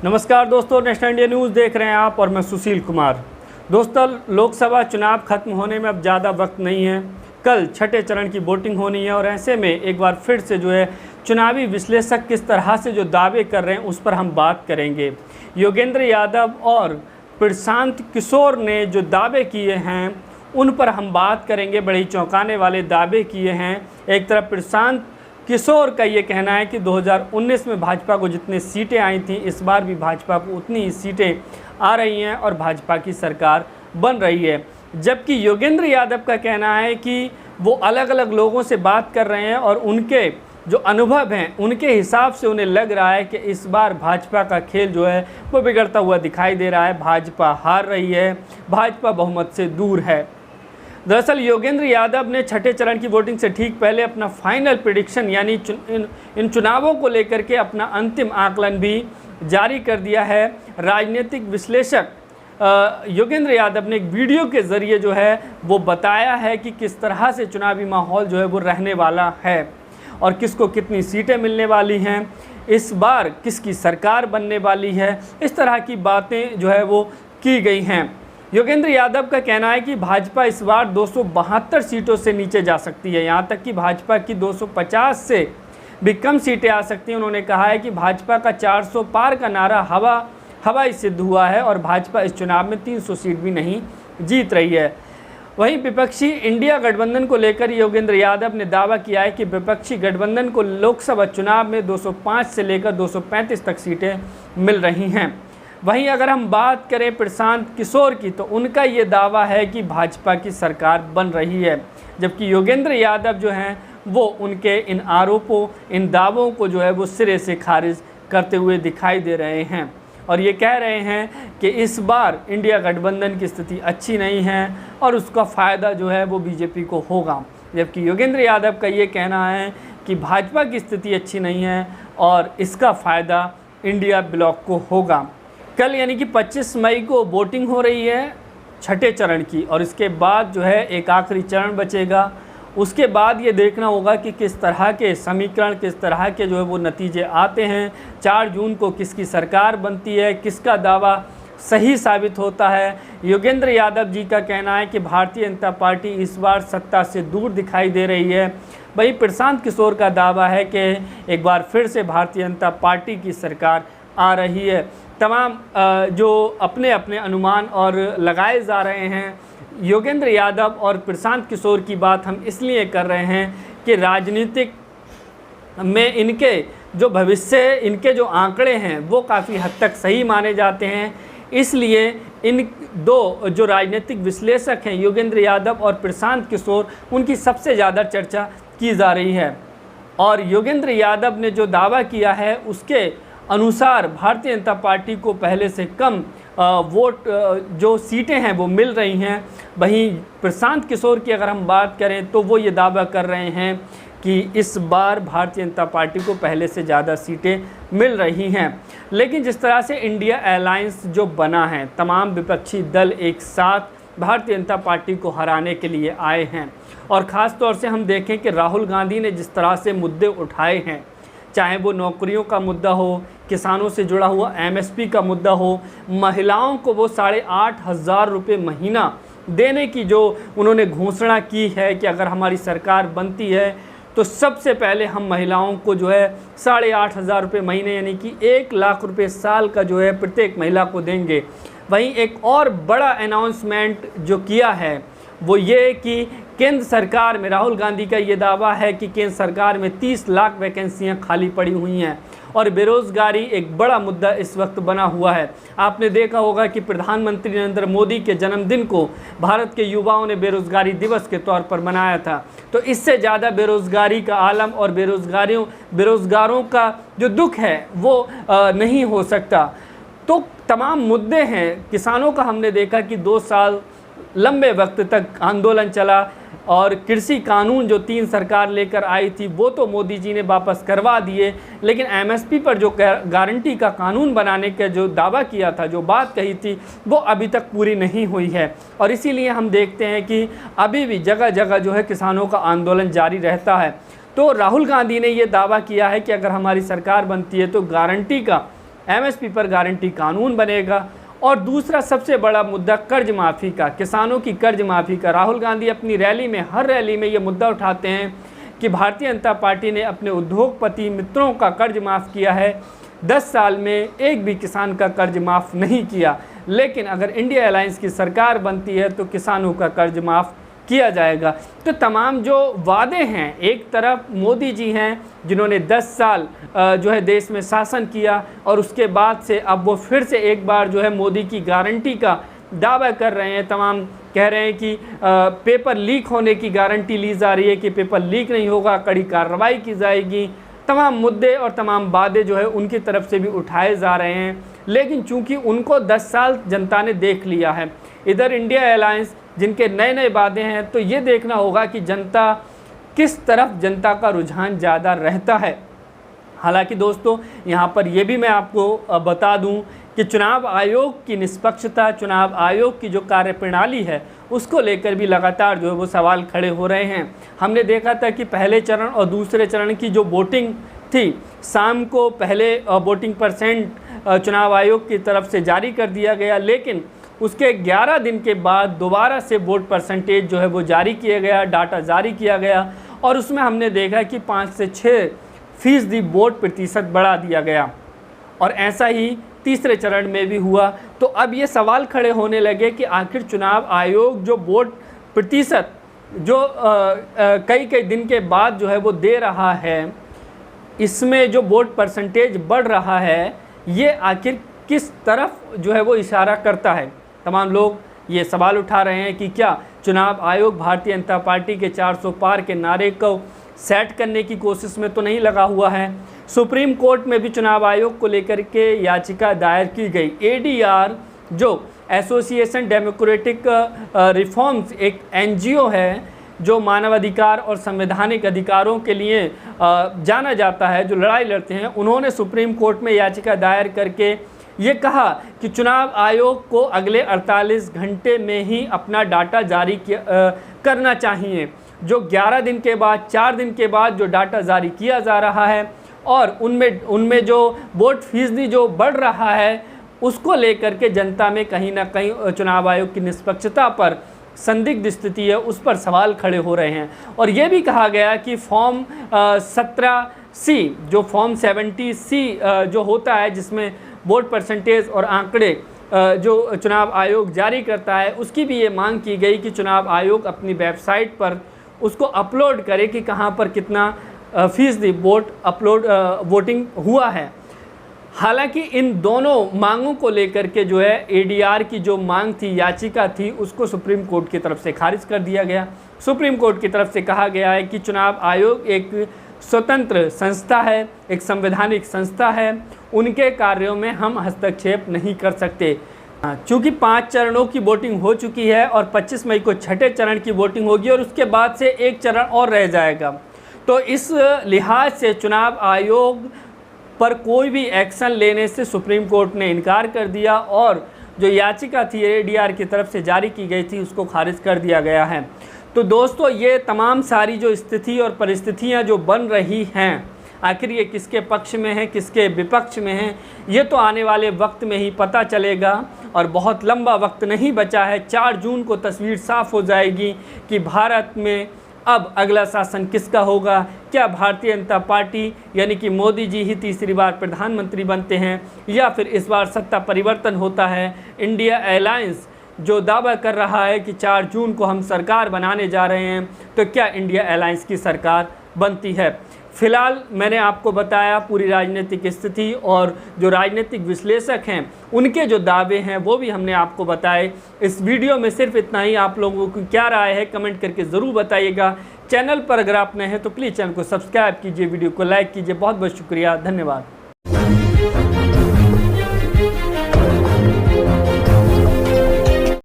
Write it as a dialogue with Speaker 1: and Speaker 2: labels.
Speaker 1: नमस्कार दोस्तों, national India news देख रहे हैं आप और मैं सुशील कुमार। दोस्तों, लोकसभा चुनाव खत्म होने में अब ज़्यादा वक्त नहीं है। कल छठे चरण की वोटिंग होनी है और ऐसे में एक बार फिर से चुनावी विश्लेषक किस तरह से दावे कर रहे हैं उस पर हम बात करेंगे। योगेंद्र यादव और प्रशांत किशोर ने जो दावे किए हैं उन पर हम बात करेंगे। बड़े ही चौंकाने वाले दावे किए हैं। एक तरफ प्रशांत किशोर का ये कहना है कि 2019 में भाजपा को जितनी सीटें आई थी इस बार भी भाजपा को उतनी ही सीटें आ रही हैं और भाजपा की सरकार बन रही है। जबकि योगेंद्र यादव का कहना है कि वो अलग अलग लोगों से बात कर रहे हैं और उनके जो अनुभव हैं उनके हिसाब से उन्हें लग रहा है कि इस बार भाजपा का खेल वो बिगड़ता हुआ दिखाई दे रहा है। भाजपा हार रही है, भाजपा बहुमत से दूर है। दरअसल योगेंद्र यादव ने छठे चरण की वोटिंग से ठीक पहले अपना फाइनल प्रेडिक्शन यानी इन चुनावों को लेकर के अपना अंतिम आकलन भी जारी कर दिया है। राजनीतिक विश्लेषक योगेंद्र यादव ने एक वीडियो के ज़रिए वो बताया है कि किस तरह से चुनावी माहौल वो रहने वाला है और किसको कितनी सीटें मिलने वाली हैं, इस बार किसकी सरकार बनने वाली है। इस तरह की बातें वो की गई हैं। योगेंद्र यादव का कहना है कि भाजपा इस बार 272 सीटों से नीचे जा सकती है, यहाँ तक कि भाजपा की 250 से भी कम सीटें आ सकती हैं। उन्होंने कहा है कि भाजपा का 400 पार का नारा हवाई सिद्ध हुआ है और भाजपा इस चुनाव में 300 सीट भी नहीं जीत रही है। वहीं विपक्षी इंडिया गठबंधन को लेकर योगेंद्र यादव ने दावा किया है कि विपक्षी गठबंधन को लोकसभा चुनाव में 205 से लेकर 235 तक सीटें मिल रही हैं। वहीं अगर हम बात करें प्रशांत किशोर की तो उनका ये दावा है कि भाजपा की सरकार बन रही है, जबकि योगेंद्र यादव वो उनके इन आरोपों, इन दावों को वो सिरे से खारिज करते हुए दिखाई दे रहे हैं और ये कह रहे हैं कि इस बार इंडिया गठबंधन की स्थिति अच्छी नहीं है और उसका फ़ायदा वो बीजेपी को होगा। जबकि योगेंद्र यादव का ये कहना है कि भाजपा की स्थिति अच्छी नहीं है और इसका फ़ायदा इंडिया ब्लॉक को होगा। कल यानी कि 25 मई को वोटिंग हो रही है छठे चरण की और इसके बाद एक आखिरी चरण बचेगा। उसके बाद ये देखना होगा कि किस तरह के समीकरण, किस तरह के वो नतीजे आते हैं। 4 जून को किसकी सरकार बनती है, किसका दावा सही साबित होता है। योगेंद्र यादव जी का कहना है कि भारतीय जनता पार्टी इस बार सत्ता से दूर दिखाई दे रही है। वहीं प्रशांत किशोर का दावा है कि एक बार फिर से भारतीय जनता पार्टी की सरकार आ रही है। तमाम जो अपने अपने अनुमान और लगाए जा रहे हैं। योगेंद्र यादव और प्रशांत किशोर की बात हम इसलिए कर रहे हैं कि राजनीतिक में इनके जो भविष्य, इनके जो आंकड़े हैं वो काफ़ी हद तक सही माने जाते हैं। इसलिए इन दो जो राजनीतिक विश्लेषक हैं योगेंद्र यादव और प्रशांत किशोर, उनकी सबसे ज़्यादा चर्चा की जा रही है। और योगेंद्र यादव ने जो दावा किया है उसके अनुसार भारतीय जनता पार्टी को पहले से कम वोट जो सीटें हैं वो मिल रही हैं। वहीं प्रशांत किशोर की अगर हम बात करें तो वो ये दावा कर रहे हैं कि इस बार भारतीय जनता पार्टी को पहले से ज़्यादा सीटें मिल रही हैं। लेकिन जिस तरह से इंडिया अलायंस जो बना है, तमाम विपक्षी दल एक साथ भारतीय जनता पार्टी को हराने के लिए आए हैं और ख़ास तौर से हम देखें कि राहुल गांधी ने जिस तरह से मुद्दे उठाए हैं, चाहे वो नौकरियों का मुद्दा हो, किसानों से जुड़ा हुआ MSP का मुद्दा हो, महिलाओं को वो 8,500 रुपये महीना देने की जो उन्होंने घोषणा की है कि अगर हमारी सरकार बनती है तो सबसे पहले हम महिलाओं को 8,500 रुपये महीने यानी कि 1 लाख रुपये साल का प्रत्येक महिला को देंगे। वहीं एक और बड़ा अनाउंसमेंट जो किया है वो ये कि केंद्र सरकार में, राहुल गांधी का ये दावा है कि केंद्र सरकार में 30 लाख वैकेंसियां खाली पड़ी हुई हैं और बेरोज़गारी एक बड़ा मुद्दा इस वक्त बना हुआ है। आपने देखा होगा कि प्रधानमंत्री नरेंद्र मोदी के जन्मदिन को भारत के युवाओं ने बेरोज़गारी दिवस के तौर पर मनाया था। तो इससे ज़्यादा बेरोज़गारी का आलम और बेरोज़गारों का जो दुख है वो नहीं हो सकता। तो तमाम मुद्दे हैं। किसानों का हमने देखा कि 2 साल लंबे वक्त तक आंदोलन चला और कृषि कानून जो 3 सरकार लेकर आई थी वो तो मोदी जी ने वापस करवा दिए, लेकिन MSP पर जो गारंटी का कानून बनाने का जो दावा किया था, जो बात कही थी, वो अभी तक पूरी नहीं हुई है। और इसीलिए हम देखते हैं कि अभी भी जगह जगह किसानों का आंदोलन जारी रहता है। तो राहुल गांधी ने ये दावा किया है कि अगर हमारी सरकार बनती है तो गारंटी का एमएसपी पर गारंटी कानून बनेगा। और दूसरा सबसे बड़ा मुद्दा कर्ज माफ़ी का, किसानों की कर्ज माफ़ी का। राहुल गांधी अपनी रैली में, हर रैली में ये मुद्दा उठाते हैं कि भारतीय जनता पार्टी ने अपने उद्योगपति मित्रों का कर्ज माफ़ किया है, 10 साल में एक भी किसान का कर्ज माफ़ नहीं किया। लेकिन अगर इंडिया अलायंस की सरकार बनती है तो किसानों का कर्ज माफ़ किया जाएगा। तो तमाम जो वादे हैं, एक तरफ मोदी जी हैं जिन्होंने 10 साल जो है देश में शासन किया और उसके बाद से अब वो फिर से एक बार जो है मोदी की गारंटी का दावा कर रहे हैं। तमाम कह रहे हैं कि पेपर लीक होने की गारंटी ली जा रही है कि पेपर लीक नहीं होगा, कड़ी कार्रवाई की जाएगी। तमाम मुद्दे और तमाम वादे जो है उनकी तरफ से भी उठाए जा रहे हैं। लेकिन चूंकि उनको 10 साल जनता ने देख लिया है, इधर इंडिया अलायंस जिनके नए नए वादे हैं, तो ये देखना होगा कि जनता किस तरफ, जनता का रुझान ज़्यादा रहता है। हालांकि दोस्तों यहाँ पर यह भी मैं आपको बता दूं कि चुनाव आयोग की निष्पक्षता, चुनाव आयोग की जो कार्यप्रणाली है, उसको लेकर भी लगातार जो है वो सवाल खड़े हो रहे हैं। हमने देखा था कि पहले चरण और दूसरे चरण की जो वोटिंग थी, शाम को पहले वोटिंग परसेंट चुनाव आयोग की तरफ से जारी कर दिया गया, लेकिन उसके 11 दिन के बाद दोबारा से वोट परसेंटेज जो है वो जारी किया गया, डाटा जारी किया गया और उसमें हमने देखा कि 5 से 6% वोट प्रतिशत बढ़ा दिया गया। और ऐसा ही तीसरे चरण में भी हुआ। तो अब ये सवाल खड़े होने लगे कि आखिर चुनाव आयोग जो वोट प्रतिशत जो कई कई दिन के बाद जो है वो दे रहा है, इसमें जो वोट परसेंटेज बढ़ रहा है, ये आखिर किस तरफ जो है वो इशारा करता है। तमाम लोग ये सवाल उठा रहे हैं कि क्या चुनाव आयोग भारतीय जनता पार्टी के 400 पार के नारे को सेट करने की कोशिश में तो नहीं लगा हुआ है। सुप्रीम कोर्ट में भी चुनाव आयोग को लेकर के याचिका दायर की गई। एडीआर जो एसोसिएशन डेमोक्रेटिक रिफॉर्म्स एक एनजीओ है जो मानवाधिकार और संवैधानिक अधिकारों के लिए जाना जाता है, जो लड़ाई लड़ते हैं, उन्होंने सुप्रीम कोर्ट में याचिका दायर करके ये कहा कि चुनाव आयोग को अगले 48 घंटे में ही अपना डाटा जारी करना चाहिए। जो 11 दिन के बाद, 4 दिन के बाद जो डाटा जारी किया जा रहा है और उनमें जो वोट फीसदी जो बढ़ रहा है, उसको लेकर के जनता में कहीं ना कहीं चुनाव आयोग की निष्पक्षता पर संदिग्ध स्थिति है, उस पर सवाल खड़े हो रहे हैं। और ये भी कहा गया कि फॉर्म 17C, जो फॉर्म 70C जो होता है, जिसमें वोट परसेंटेज और आंकड़े जो चुनाव आयोग जारी करता है, उसकी भी ये मांग की गई कि चुनाव आयोग अपनी वेबसाइट पर उसको अपलोड करे कि कहाँ पर कितना फीसदी वोटिंग हुआ है। हालांकि इन दोनों मांगों को लेकर के जो है एडीआर की जो मांग थी, याचिका थी, उसको सुप्रीम कोर्ट की तरफ से खारिज कर दिया गया। सुप्रीम कोर्ट की तरफ से कहा गया है कि चुनाव आयोग एक स्वतंत्र संस्था है, एक संवैधानिक संस्था है, उनके कार्यों में हम हस्तक्षेप नहीं कर सकते। चूँकि 5 चरणों की वोटिंग हो चुकी है और 25 मई को छठे चरण की वोटिंग होगी और उसके बाद से एक चरण और रह जाएगा, तो इस लिहाज से चुनाव आयोग पर कोई भी एक्शन लेने से सुप्रीम कोर्ट ने इनकार कर दिया और जो याचिका थी एडीआर की तरफ से जारी की गई थी, उसको खारिज कर दिया गया है। तो दोस्तों, ये तमाम सारी जो स्थिति और परिस्थितियां जो बन रही हैं, आखिर ये किसके पक्ष में है, किसके विपक्ष में है, ये तो आने वाले वक्त में ही पता चलेगा और बहुत लंबा वक्त नहीं बचा है। 4 जून को तस्वीर साफ हो जाएगी कि भारत में अब अगला शासन किसका होगा। क्या भारतीय जनता पार्टी यानी कि मोदी जी ही तीसरी बार प्रधानमंत्री बनते हैं या फिर इस बार सत्ता परिवर्तन होता है। इंडिया अलायंस जो दावा कर रहा है कि 4 जून को हम सरकार बनाने जा रहे हैं, तो क्या इंडिया अलायंस की सरकार बनती है। फिलहाल मैंने आपको बताया पूरी राजनीतिक स्थिति और जो राजनीतिक विश्लेषक हैं उनके जो दावे हैं वो भी हमने आपको बताए। इस वीडियो में सिर्फ इतना ही। आप लोगों को क्या राय है कमेंट करके ज़रूर बताइएगा। चैनल पर अगर आप नए हैं तो प्लीज़ चैनल को सब्सक्राइब कीजिए, वीडियो को लाइक कीजिए। बहुत बहुत शुक्रिया, धन्यवाद।